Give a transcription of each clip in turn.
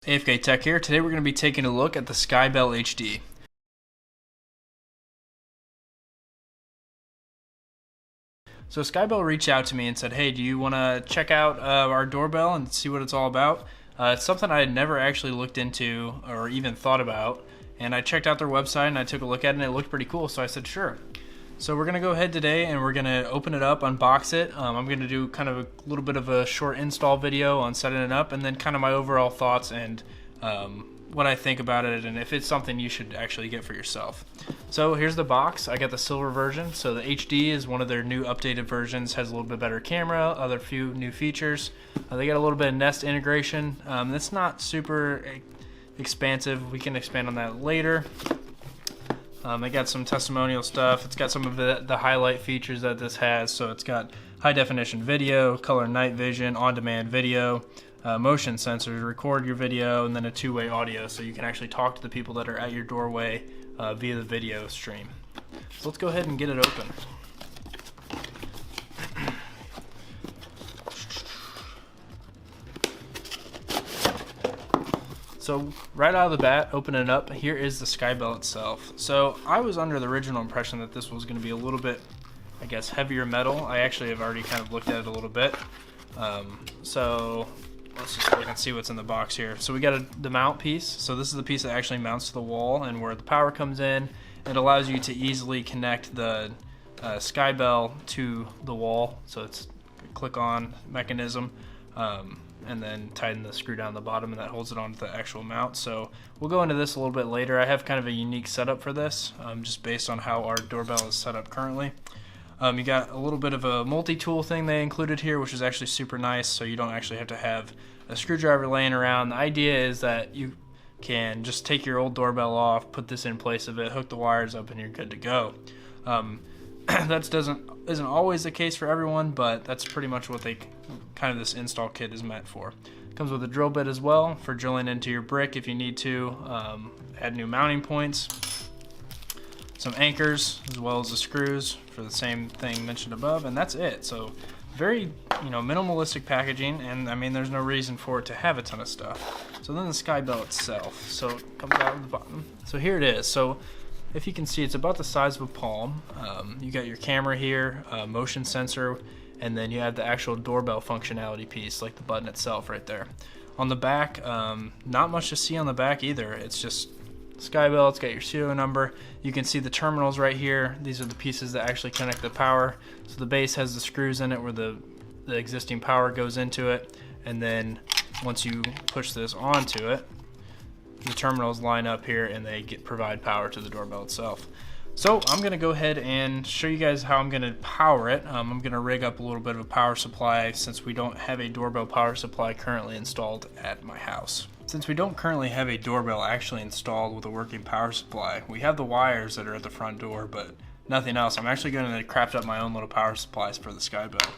AFK Tech here. Today we're going to be taking a look at the SkyBell HD. So SkyBell reached out to me and said, hey, do you want to check out our doorbell and see what it's all about? It's something I had never actually looked into or even thought about. And I checked out their website and I took a look at it and it looked pretty cool, so I said sure. So we're going to go ahead today and we're going to open it up, unbox it. I'm going to do kind of a little bit of a short install video on setting it up and then kind of my overall thoughts and what I think about it and if it's something you should actually get for yourself. So here's the box. I got the silver version. So the HD is one of their new updated versions, has a little bit better camera, other few new features. They got a little bit of Nest integration. It's not super expansive. We can expand on that later. They got some testimonial stuff. It's got some of the highlight features that this has. So it's got high definition video, color night vision, on-demand video, motion sensors, record your video, and then a two-way audio so you can actually talk to the people that are at your doorway via the video stream. So let's go ahead and get it open. So right out of the bat, open it up, here is the SkyBell itself. So I was under the original impression that this was going to be a little bit, I guess, heavier metal. I actually have already kind of looked at it a little bit. So let's just look and see what's in the box here. So we got the mount piece. So this is the piece that actually mounts to the wall and where the power comes in. It allows you to easily connect the SkyBell to the wall. So it's a click-on mechanism. And then tighten the screw down the bottom and that holds it onto the actual mount. So we'll go into this a little bit later. I have kind of a unique setup for this, just based on how our doorbell is set up currently. You got a little bit of a multi-tool thing they included here, which is actually super nice, so you don't actually have to have a screwdriver laying around. The idea is that you can just take your old doorbell off, put this in place of it, hook the wires up, and you're good to go. That isn't always the case for everyone, but that's pretty much what this install kit is meant for. Comes with a drill bit as well for drilling into your brick if you need to. Add new mounting points, some anchors, as well as the screws for the same thing mentioned above, and that's it. So very minimalistic packaging, and I mean there's no reason for it to have a ton of stuff. So then the SkyBell itself. So it comes out of the bottom. So here it is. So if you can see, it's about the size of a palm. You got your camera here, motion sensor, and then you have the actual doorbell functionality piece, like the button itself right there. On the back, not much to see on the back either. It's just SkyBell, it's got your serial number. You can see the terminals right here. These are the pieces that actually connect the power. So the base has the screws in it where the existing power goes into it. And then once you push this onto it, the terminals line up here and they provide power to the doorbell itself. So I'm going to go ahead and show you guys how I'm going to power it. I'm going to rig up a little bit of a power supply since we don't have a doorbell power supply currently installed at my house. Since we don't currently have a doorbell actually installed with a working power supply, we have the wires that are at the front door, but nothing else. I'm actually going to craft up my own little power supplies for the SkyBell.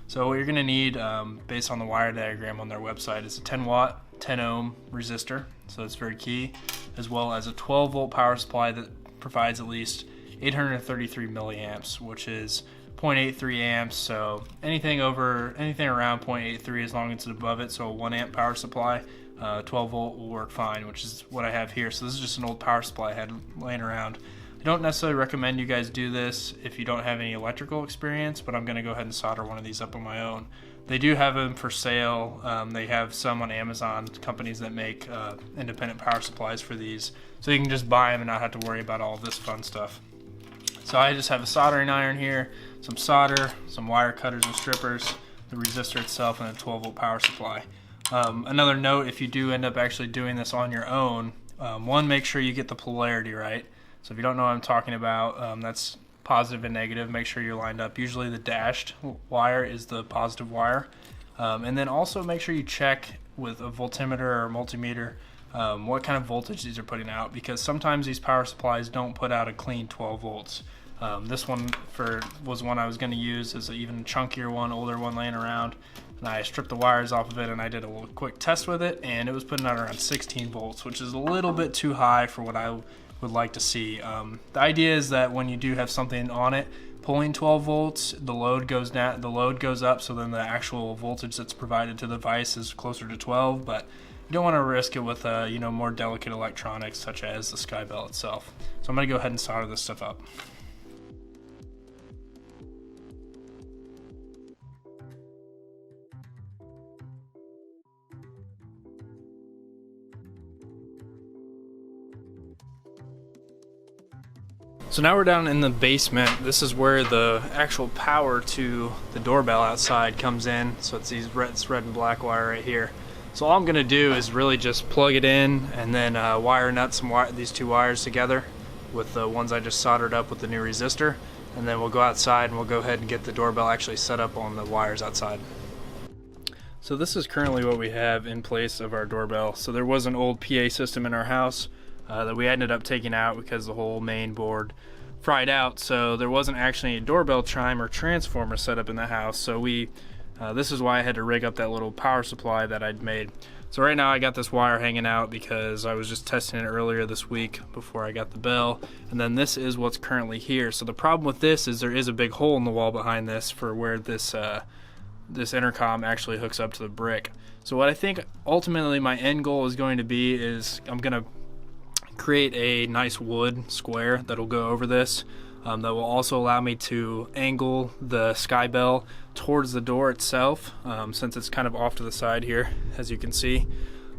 So what you're going to need, based on the wire diagram on their website, is a 10 watt, 10 ohm resistor. So that's very key, as well as a 12 volt power supply that provides at least 833 milliamps, which is 0.83 amps. So anything around 0.83 as long as it's above it. So a 1 amp power supply, 12 volt will work fine, which is what I have here. So this is just an old power supply I had laying around. I don't necessarily recommend you guys do this if you don't have any electrical experience, but I'm going to go ahead and solder one of these up on my own. They do have them for sale. They have some on Amazon, companies that make independent power supplies for these. So you can just buy them and not have to worry about all this fun stuff. So I just have a soldering iron here, some solder, some wire cutters and strippers, the resistor itself, and a 12 volt power supply. Another note, if you do end up actually doing this on your own, one, make sure you get the polarity right. So if you don't know what I'm talking about, that's positive and negative. Make sure you're lined up. Usually the dashed wire is the positive wire. And then also make sure you check with a voltmeter or multimeter what kind of voltage these are putting out, because sometimes these power supplies don't put out a clean 12 volts. This one was one I was going to use as an even chunkier one, older one laying around. And I stripped the wires off of it and I did a little quick test with it, and it was putting out around 16 volts, which is a little bit too high for what I would like to see. The idea is that when you do have something on it pulling 12 volts, the load goes down, the load goes up, so then the actual voltage that's provided to the device is closer to 12. But you don't want to risk it with more delicate electronics such as the SkyBell itself. So I'm going to go ahead and solder this stuff up. So now we're down in the basement. This is where the actual power to the doorbell outside comes in. So it's these red and black wire right here. So all I'm gonna do is really just plug it in and then wire nut these two wires together with the ones I just soldered up with the new resistor. And then we'll go outside and we'll go ahead and get the doorbell actually set up on the wires outside. So this is currently what we have in place of our doorbell. So there was an old PA system in our house that we ended up taking out because the whole main board fried out, so there wasn't actually a doorbell chime or transformer set up in the house. So this is why I had to rig up that little power supply that I'd made. So right now I got this wire hanging out because I was just testing it earlier this week before I got the bell, and then this is what's currently here. So the problem with this is there is a big hole in the wall behind this for where this intercom actually hooks up to the brick. So what I think ultimately my end goal is going to be is I'm gonna create a nice wood square that'll go over this, that will also allow me to angle the SkyBell towards the door itself, since it's kind of off to the side here, as you can see.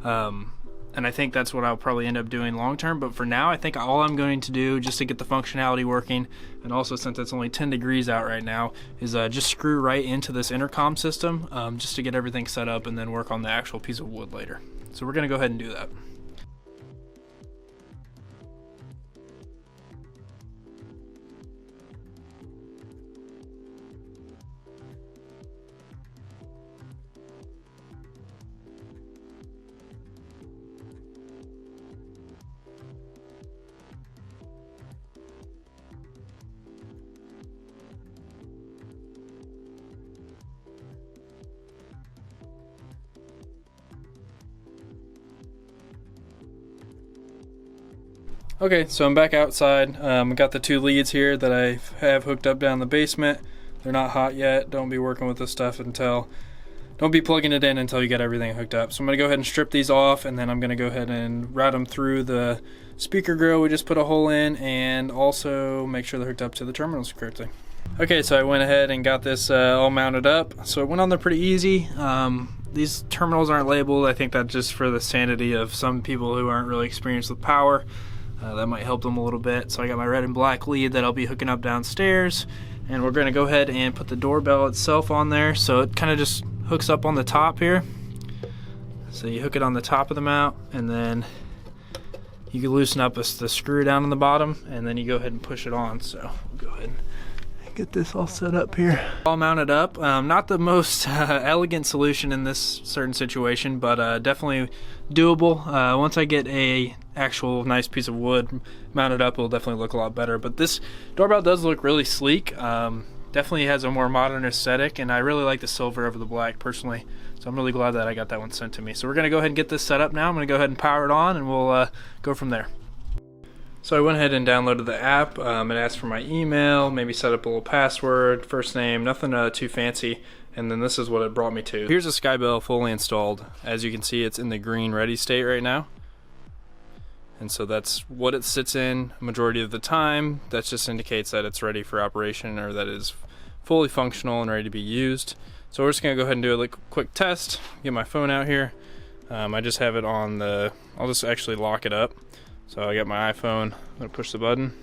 And I think that's what I'll probably end up doing long term, but for now I think all I'm going to do, just to get the functionality working, and also since it's only 10 degrees out right now, is just screw right into this intercom system, just to get everything set up and then work on the actual piece of wood later. So we're gonna go ahead and do that. Okay, so I'm back outside. I got the two leads here that I have hooked up down the basement. They're not hot yet. Don't be working with this stuff don't be plugging it in until you get everything hooked up. So I'm gonna go ahead and strip these off, and then I'm gonna go ahead and route them through the speaker grill we just put a hole in, and also make sure they're hooked up to the terminals correctly. Okay, so I went ahead and got this all mounted up. So it went on there pretty easy. These terminals aren't labeled. I think that's just for the sanity of some people who aren't really experienced with power. That might help them a little bit. So I got my red and black lead that I'll be hooking up downstairs, and we're gonna go ahead and put the doorbell itself on there. So it kind of just hooks up on the top here. So you hook it on the top of the mount, and then you can loosen up the screw down on the bottom, and then you go ahead and push it on. So we'll go ahead and get this all set up here. All mounted up. Not the most elegant solution in this certain situation, but definitely doable. Once I get a actual nice piece of wood mounted up, it'll definitely look a lot better. But this doorbell does look really sleek. Definitely has a more modern aesthetic, and I really like the silver over the black personally. So I'm really glad that I got that one sent to me. So we're gonna go ahead and get this set up now. I'm gonna go ahead and power it on, and we'll go from there. So I went ahead and downloaded the app. It asked for my email, maybe set up a little password, first name, nothing too fancy. And then this is what it brought me to. Here's a SkyBell fully installed. As you can see, it's in the green ready state right now. And so that's what it sits in majority of the time. That just indicates that it's ready for operation, or that is fully functional and ready to be used. So we're just gonna go ahead and do a quick test. Get my phone out here. I just have it on I'll just actually lock it up. So I got my iPhone, I'm gonna push the button.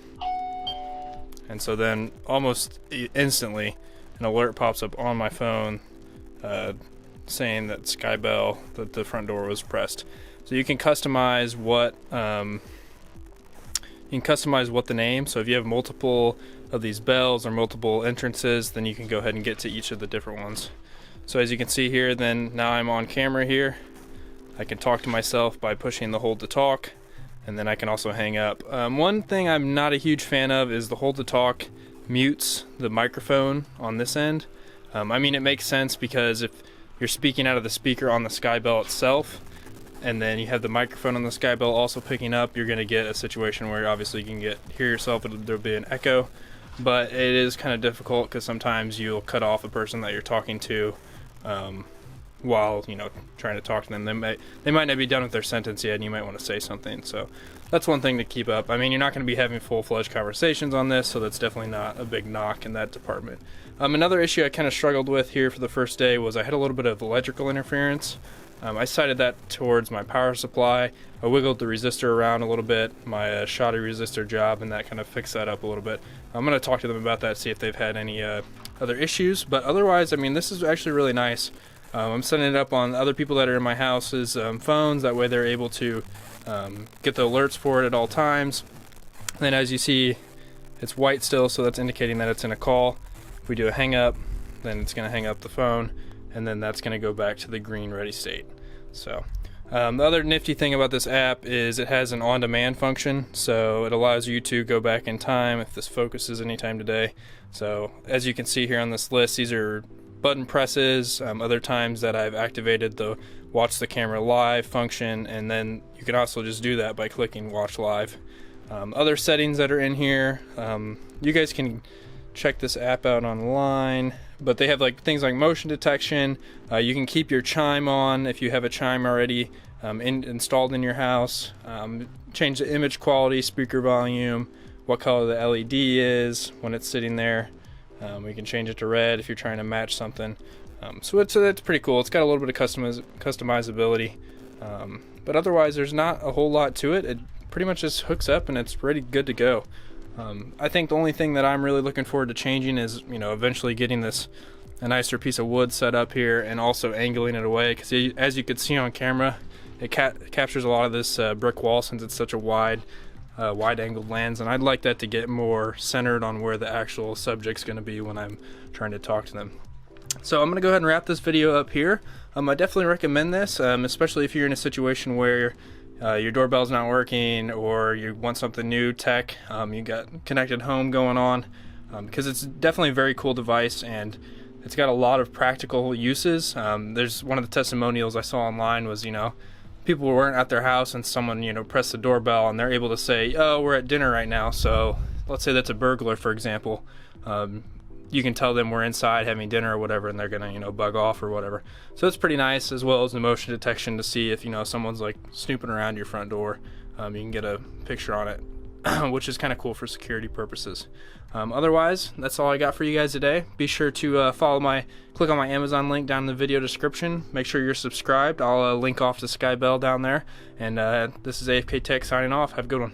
And so then almost instantly an alert pops up on my phone saying that SkyBell, that the front door was pressed. So you can customize what the name. So if you have multiple of these bells or multiple entrances, then you can go ahead and get to each of the different ones. So as you can see here, then now I'm on camera here. I can talk to myself by pushing the hold to talk, and then I can also hang up. One thing I'm not a huge fan of is the hold to talk mutes the microphone on this end. I mean, it makes sense because if you're speaking out of the speaker on the SkyBell itself, and then you have the microphone on the SkyBell also picking up, you're going to get a situation where obviously you can hear yourself, there'll be an echo. But it is kind of difficult because sometimes you'll cut off the person that you're talking to while, you know, trying to talk to them. They might not be done with their sentence yet, and you might want to say something. So that's one thing to keep up. I mean, you're not going to be having full-fledged conversations on this, so that's definitely not a big knock in that department. Another issue I kind of struggled with here for the first day was I had a little bit of electrical interference. I sighted that towards my power supply. I wiggled the resistor around a little bit, my shoddy resistor job, and that kind of fixed that up a little bit. I'm going to talk to them about that, see if they've had any other issues. But otherwise, I mean, this is actually really nice. I'm setting it up on other people that are in my house's phones. That way they're able to get the alerts for it at all times. And as you see, it's white still, so that's indicating that it's in a call. If we do a hang up, then it's going to hang up the phone, and then that's going to go back to the green ready state. So the other nifty thing about this app is it has an on-demand function, so it allows you to go back in time if this focuses anytime today. So as you can see here on this list, these are button presses, other times that I've activated the watch the camera live function, and then you can also just do that by clicking watch live. Other settings that are in here, you guys can check this app out online, but they have like things like motion detection. You can keep your chime on if you have a chime already installed in your house. Change the image quality, speaker volume, what color the LED is when it's sitting there. We can change it to red if you're trying to match something. So it's pretty cool. It's got a little bit of customizability, but otherwise there's not a whole lot to it. It pretty much just hooks up and it's pretty good to go. I think the only thing that I'm really looking forward to changing is, you know, eventually getting this a nicer piece of wood set up here and also angling it away, because as you could see on camera, it captures a lot of this brick wall since it's such a wide angled lens, and I'd like that to get more centered on where the actual subject's going to be when I'm trying to talk to them. So I'm going to go ahead and wrap this video up here. I definitely recommend this, especially if you're in a situation where your doorbell's not working or you want something new tech, you got connected home going on, because it's definitely a very cool device and it's got a lot of practical uses. There's one of the testimonials I saw online was, you know, people weren't at their house and someone, you know, pressed the doorbell and they're able to say, oh, we're at dinner right now. So let's say that's a burglar, for example. You can tell them we're inside having dinner or whatever, and they're gonna, you know, bug off or whatever. So it's pretty nice, as well as the motion detection to see if, you know, someone's like snooping around your front door. You can get a picture on it, which is kind of cool for security purposes. Otherwise, that's all I got for you guys today. Be sure to click on my Amazon link down in the video description. Make sure you're subscribed. I'll link off to SkyBell down there. And this is AFK Tech signing off. Have a good one.